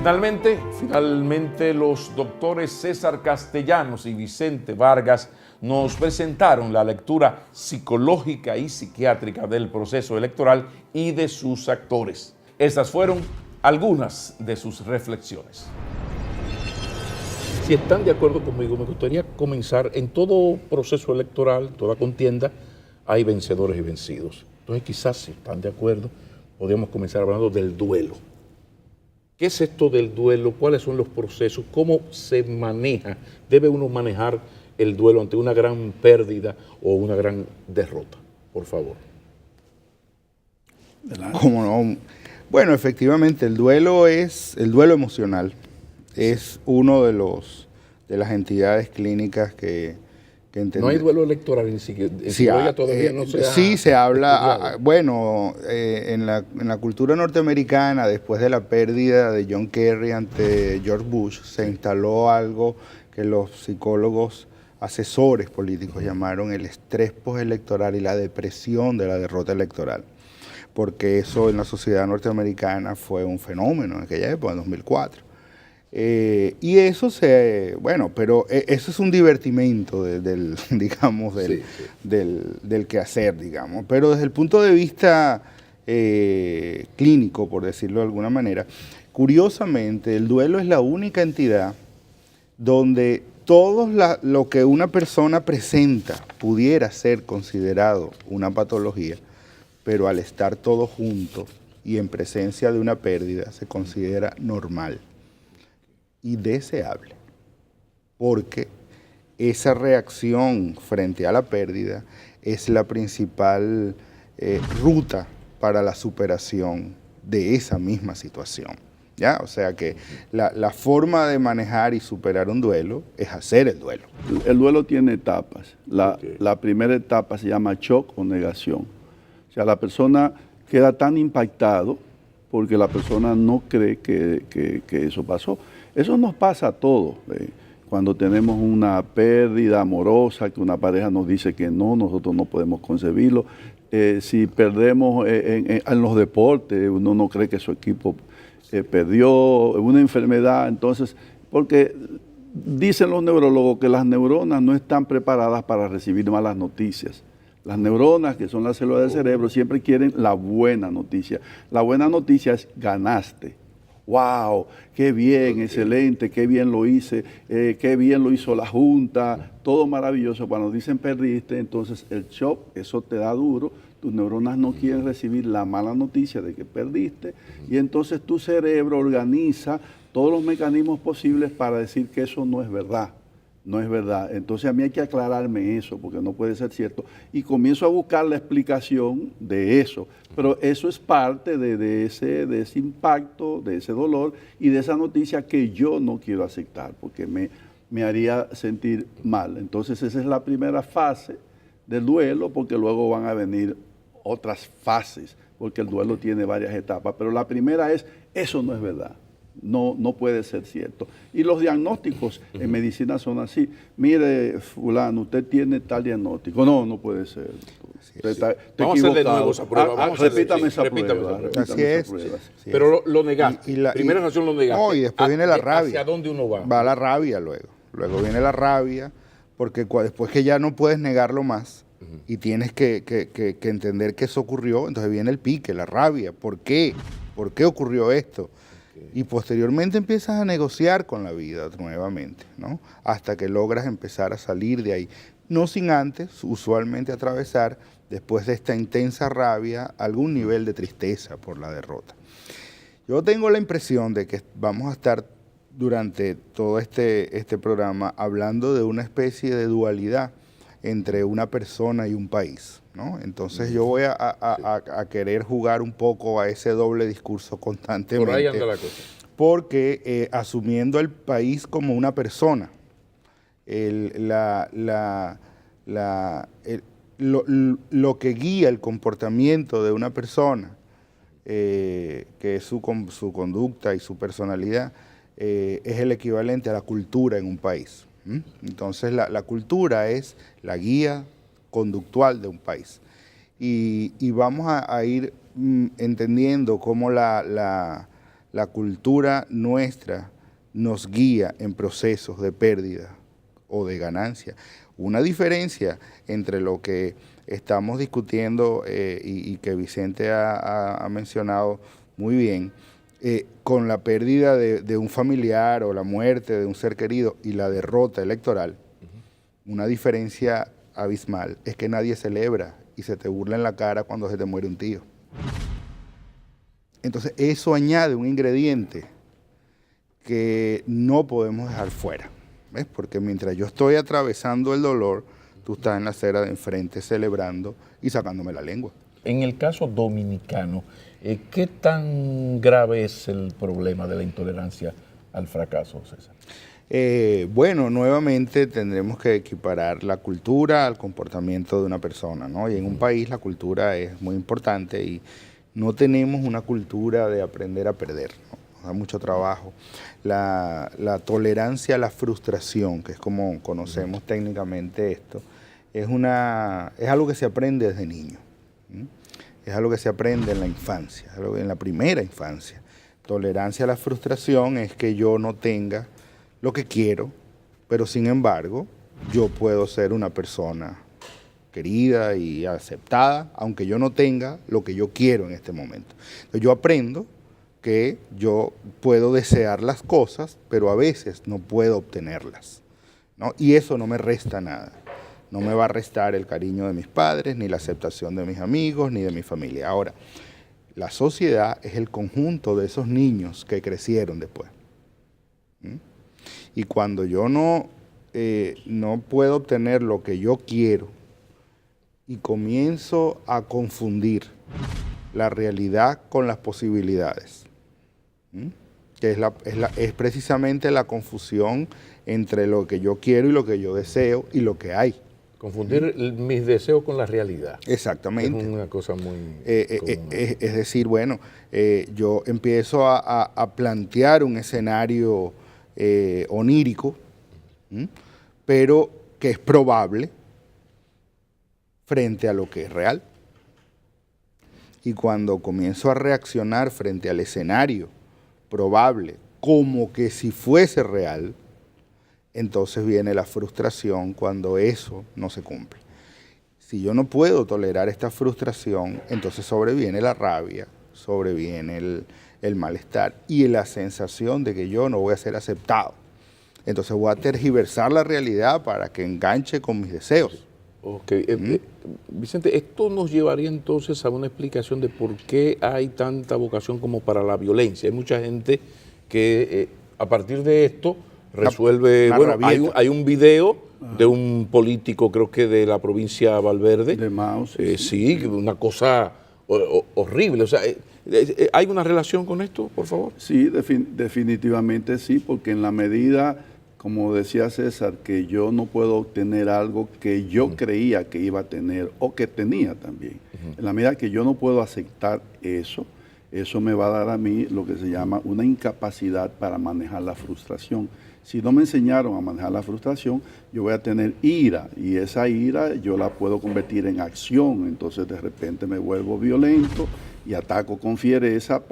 Finalmente los doctores César Castellanos y Vicente Vargas nos presentaron la lectura psicológica y psiquiátrica del proceso electoral y de sus actores. Estas fueron algunas de sus reflexiones. Si están de acuerdo conmigo, me gustaría comenzar. En todo proceso electoral, toda contienda, hay vencedores y vencidos. Entonces, quizás, si están de acuerdo, podríamos comenzar hablando del duelo. ¿Qué es esto del duelo? ¿Cuáles son los procesos? ¿Cómo se maneja? ¿Debe uno manejar el duelo ante una gran pérdida o una gran derrota? Por favor. ¿Cómo no? Bueno, efectivamente, el duelo emocional. Es uno de las entidades clínicas que entendemos. No hay duelo electoral en psicología todavía no se ha sí, se habla, en la cultura norteamericana, después de la pérdida de John Kerry ante George Bush, se instaló algo que los psicólogos asesores políticos llamaron el estrés postelectoral y la depresión de la derrota electoral, porque eso en la sociedad norteamericana fue un fenómeno en aquella época, en 2004. Y eso pero eso es un divertimento del quehacer, digamos. Pero desde el punto de vista clínico, por decirlo de alguna manera, curiosamente el duelo es la única entidad donde todo lo que una persona presenta pudiera ser considerado una patología, pero al estar todos juntos y en presencia de una pérdida se considera normal y deseable, porque esa reacción frente a la pérdida es la principal ruta para la superación de esa misma situación. ¿Ya? O sea que la forma de manejar y superar un duelo es hacer el duelo. El duelo tiene etapas. La primera etapa se llama shock o negación. O sea, la persona queda tan impactado porque la persona no cree que eso pasó. Eso nos pasa a todos. Cuando tenemos una pérdida amorosa, que una pareja nos dice que no, nosotros no podemos concebirlo. Si perdemos en los deportes, uno no cree que su equipo perdió, una enfermedad, entonces, porque dicen los neurólogos que las neuronas no están preparadas para recibir malas noticias. Las neuronas, que son las células del cerebro, siempre quieren la buena noticia. La buena noticia es ganaste. ¡Wow! ¡Qué bien! Excelente, qué bien lo hice, qué bien lo hizo la Junta, todo maravilloso. Cuando dicen perdiste, entonces el shock, eso te da duro, tus neuronas no quieren recibir la mala noticia de que perdiste y entonces tu cerebro organiza todos los mecanismos posibles para decir que eso no es verdad. No es verdad. Entonces a mí hay que aclararme eso, porque no puede ser cierto. Y comienzo a buscar la explicación de eso. Pero eso es parte de ese impacto, de ese dolor y de esa noticia que yo no quiero aceptar, porque me haría sentir mal. Entonces esa es la primera fase del duelo, porque luego van a venir otras fases, porque el duelo tiene varias etapas. Pero la primera es, eso no es verdad. No puede ser cierto. Y los diagnósticos en medicina son así. Mire, fulano, usted tiene tal diagnóstico. No puede ser. Vamos a hacer de nuevo esa prueba. Repítame esa prueba. Así es. Pero lo negaste. Primera reacción lo negaste. No, y después viene la rabia. ¿Hacia dónde uno va? Va la rabia luego. Luego viene la rabia, porque después que ya no puedes negarlo más y tienes que entender que eso ocurrió, entonces viene el pique, la rabia. ¿Por qué? ¿Por qué ocurrió esto? Y posteriormente empiezas a negociar con la vida nuevamente, ¿no? Hasta que logras empezar a salir de ahí. No sin antes, usualmente, atravesar, después de esta intensa rabia, algún nivel de tristeza por la derrota. Yo tengo la impresión de que vamos a estar durante todo este programa hablando de una especie de dualidad entre una persona y un país, ¿no? Entonces yo voy a querer jugar un poco a ese doble discurso constantemente. Por ahí anda la cosa. Porque asumiendo el país como una persona, lo que guía el comportamiento de una persona, que es su conducta y su personalidad, es el equivalente a la cultura en un país. Entonces la cultura es la guía conductual de un país. Y vamos a ir entendiendo cómo la la cultura nuestra nos guía en procesos de pérdida o de ganancia. Una diferencia entre lo que estamos discutiendo y que Vicente ha mencionado muy bien, con la pérdida de un familiar o la muerte de un ser querido y la derrota electoral, una diferencia abismal es que nadie celebra y se te burla en la cara cuando se te muere un tío. Entonces eso añade un ingrediente que no podemos dejar fuera, ¿ves? Porque mientras yo estoy atravesando el dolor, tú estás en la acera de enfrente celebrando y sacándome la lengua. En el caso dominicano, ¿qué tan grave es el problema de la intolerancia al fracaso, César? Bueno, nuevamente tendremos que equiparar la cultura al comportamiento de una persona, ¿no? Y en un país la cultura es muy importante y no tenemos una cultura de aprender a perder, ¿no? Da mucho trabajo. La tolerancia a la frustración, que es como conocemos técnicamente esto, es algo que se aprende desde niño. Es algo que se aprende en la infancia, en la primera infancia. Tolerancia a la frustración es que yo no tenga lo que quiero, pero sin embargo, yo puedo ser una persona querida y aceptada, aunque yo no tenga lo que yo quiero en este momento. Entonces, yo aprendo que yo puedo desear las cosas, pero a veces no puedo obtenerlas, ¿no? Y eso no me resta nada. No me va a restar el cariño de mis padres, ni la aceptación de mis amigos, ni de mi familia. Ahora, la sociedad es el conjunto de esos niños que crecieron después. Y cuando yo no puedo obtener lo que yo quiero y comienzo a confundir la realidad con las posibilidades, que es precisamente la confusión entre lo que yo quiero y lo que yo deseo y lo que hay. Confundir mis deseos con la realidad. Exactamente. Es una cosa muy es decir, bueno, yo empiezo a plantear un escenario onírico, pero que es probable frente a lo que es real. Y cuando comienzo a reaccionar frente al escenario probable como que si fuese real, entonces viene la frustración cuando eso no se cumple. Si yo no puedo tolerar esta frustración, entonces sobreviene la rabia, sobreviene el malestar y la sensación de que yo no voy a ser aceptado. Entonces voy a tergiversar la realidad para que enganche con mis deseos. Ok. Vicente, esto nos llevaría entonces a una explicación de por qué hay tanta vocación como para la violencia. Hay mucha gente que a partir de esto resuelve, hay un video de un político, creo que de la provincia Valverde. De Mao, sí, una cosa horrible. O sea, ¿hay una relación con esto, por favor? Sí, definitivamente sí, porque en la medida, como decía César, que yo no puedo obtener algo que yo creía que iba a tener o que tenía también. En la medida que yo no puedo aceptar eso me va a dar a mí lo que se llama una incapacidad para manejar la frustración. Si no me enseñaron a manejar la frustración, yo voy a tener ira y esa ira yo la puedo convertir en acción. Entonces de repente me vuelvo violento y ataco con fiereza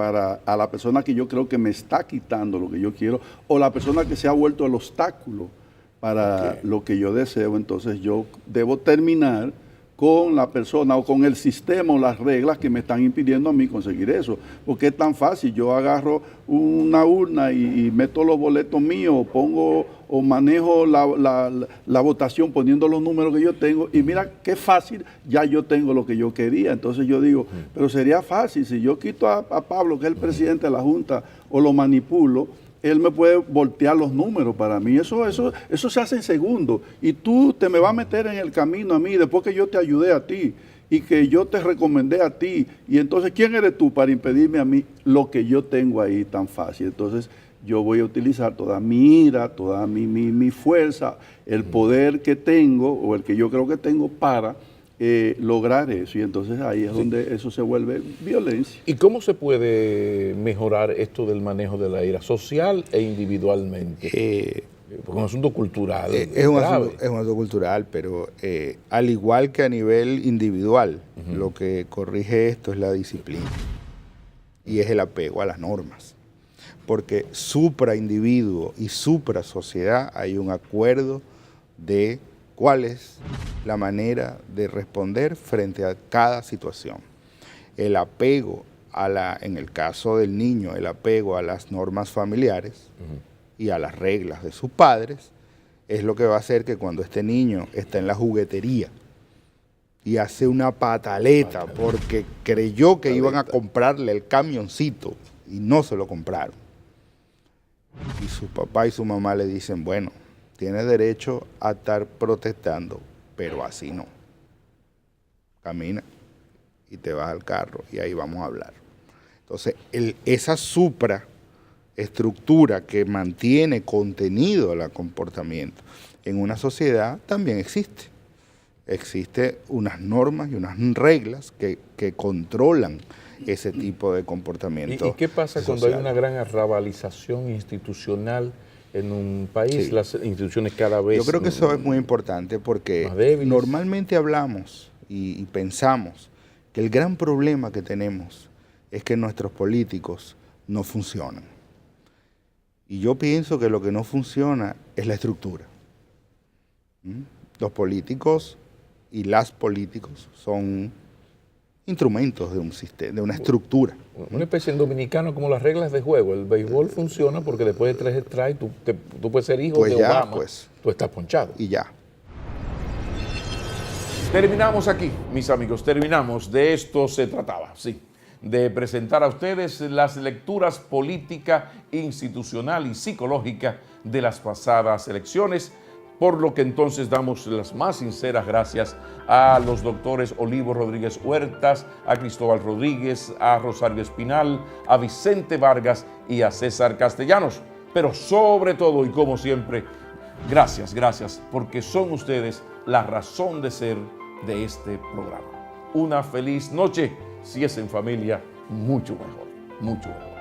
a la persona que yo creo que me está quitando lo que yo quiero o la persona que se ha vuelto el obstáculo para lo que yo deseo. Entonces yo debo terminar con la persona o con el sistema o las reglas que me están impidiendo a mí conseguir eso. Porque es tan fácil, yo agarro una urna y meto los boletos míos, pongo o manejo la votación poniendo los números que yo tengo y mira qué fácil, ya yo tengo lo que yo quería. Entonces yo digo, pero sería fácil, si yo quito a Pablo, que es el presidente de la Junta, o lo manipulo, él me puede voltear los números para mí. Eso se hace en segundos. Y tú te me vas a meter en el camino a mí después que yo te ayudé a ti y que yo te recomendé a ti. Y entonces, ¿quién eres tú para impedirme a mí lo que yo tengo ahí tan fácil? Entonces, yo voy a utilizar toda mi ira, toda mi fuerza, el poder que tengo o el que yo creo que tengo para lograr eso, y entonces ahí es donde eso se vuelve violencia. ¿Y cómo se puede mejorar esto del manejo de la ira social e individualmente? Porque es un asunto cultural. Es un asunto cultural, pero al igual que a nivel individual, lo que corrige esto es la disciplina y es el apego a las normas. Porque supra individuo y supra sociedad hay un acuerdo de cuál es la manera de responder frente a cada situación. El apego en el caso del niño, el apego a las normas familiares y a las reglas de sus padres, es lo que va a hacer que cuando este niño está en la juguetería y hace una pataleta porque creyó que iban a comprarle el camioncito y no se lo compraron. Y su papá y su mamá le dicen, bueno, tienes derecho a estar protestando, pero así no. Camina y te vas al carro y ahí vamos a hablar. Entonces, esa supraestructura que mantiene contenido el comportamiento en una sociedad también existe. Existen unas normas y unas reglas que controlan ese tipo de comportamiento. ¿Y qué pasa cuando hay una gran arrabalización institucional en un país? Sí. Las instituciones cada vez... Yo creo que eso es muy importante porque normalmente hablamos y pensamos que el gran problema que tenemos es que nuestros políticos no funcionan. Y yo pienso que lo que no funciona es la estructura. Los políticos y las políticos son instrumentos de un sistema, de una estructura. Una especie en dominicano como las reglas de juego. El béisbol funciona porque después de 3 strikes tú puedes ser hijo de Obama, tú estás ponchado. Y ya. Terminamos aquí, mis amigos, terminamos. De esto se trataba, sí, de presentar a ustedes las lecturas política, institucional y psicológica de las pasadas elecciones, por lo que entonces damos las más sinceras gracias a los doctores Olivo Rodríguez Huertas, a Cristóbal Rodríguez, a Rosario Espinal, a Vicente Vargas y a César Castellanos. Pero sobre todo y como siempre, gracias, porque son ustedes la razón de ser de este programa. Una feliz noche, si es en familia, mucho mejor, mucho mejor.